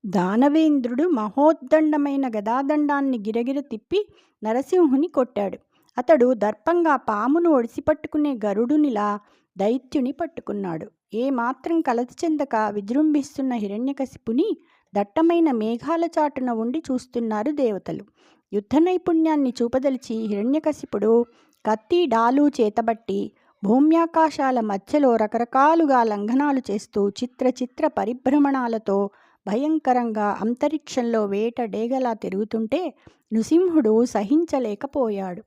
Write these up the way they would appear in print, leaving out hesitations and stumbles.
దానవేంద్రుడు మహోద్దండమైన గదాదండాన్ని గిరగిర తిప్పి నరసింహుని కొట్టాడు. అతడు దర్పంగా పామును ఒడిసిపట్టుకునే గరుడునిలా దైత్యుని పట్టుకున్నాడు. ఏమాత్రం కలత చెందక విజృంభిస్తున్న హిరణ్యకశిపుని దట్టమైన మేఘాల చాటున ఉండి చూస్తున్నారు దేవతలు. యుద్ధ నైపుణ్యాన్ని చూపదలిచి హిరణ్యకశిపుడు కత్తి డాలు చేతబట్టి భూమ్యాకాశాల మధ్యలో రకరకాలుగా లంఘనాలు చేస్తూ చిత్ర పరిభ్రమణాలతో భయంకరంగా అంతరిక్షంలో వేట డేగలా తిరుగుతుంటే నృసింహుడు సహించలేకపోయాడు.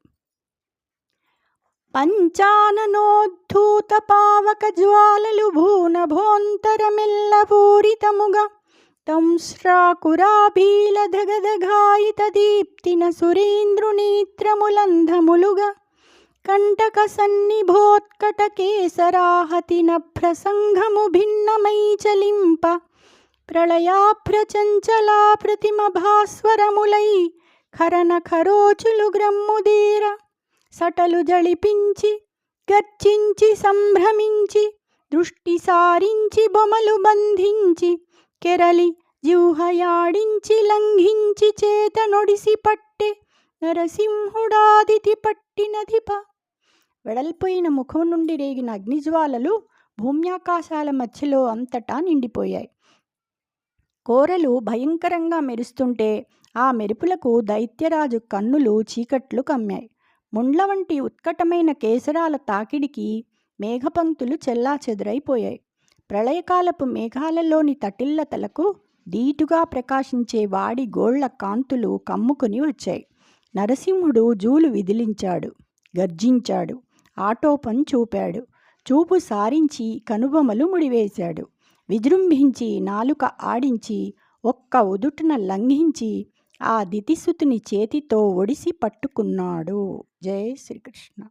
పంచాననోద్ధూత పావక జ్వాలలు భూనభోంతరమెల్ల పూరితముగా తంశ్రాకురాభీల ధగధగాయిత దీప్తిన సురేంద్రునేత్రములంధములుగా కంటక సన్నిభోత్కట కేసరాహతి నభ్రసంఘము భిన్నమై చలింప ప్రళయాభ్రచంచలా ప్రతిమ భాస్వరములై ఖరన ఖరోచులు గ్రమ్ముదీర సటలు జళిపించి గర్జించి సంభ్రమించి దృష్టి సారించి బొమలు బంధించి కెరలి జిహ్వయాడించి లంఘించి చేత నొడిసి పట్టె నరసింహుడాదితి పట్టినధిప. వెడల్పోయిన ముఖం నుండి రేగిన అగ్నిజ్వాలలు భూమ్యాకాశాల మధ్యలో అంతటా నిండిపోయాయి. కోరలు భయంకరంగా మెరుస్తుంటే ఆ మెరుపులకు దైత్యరాజు కన్నులు చీకట్లు కమ్మాయి. ముండ్ల వంటి ఉత్కటమైన కేసరాల తాకిడికి మేఘపంక్తులు చెల్లాచెదురైపోయాయి. ప్రళయకాలపు మేఘాలలోని తటిల్లతలకు దీటుగా ప్రకాశించే వాడి గోళ్ల కాంతులు కమ్ముకుని వచ్చాయి. నరసింహుడు జూలు విదిలించాడు, గర్జించాడు, ఆటోపం చూపాడు. చూపు సారించి కనుబొమలు ముడివేశాడు. విజృంభించి నాలుక ఆడించి ఒక్క ఉదుటున లంఘించి ఆ దితిసుతుని చేతితో ఒడిసి పట్టుకున్నాడు. జై శ్రీకృష్ణ.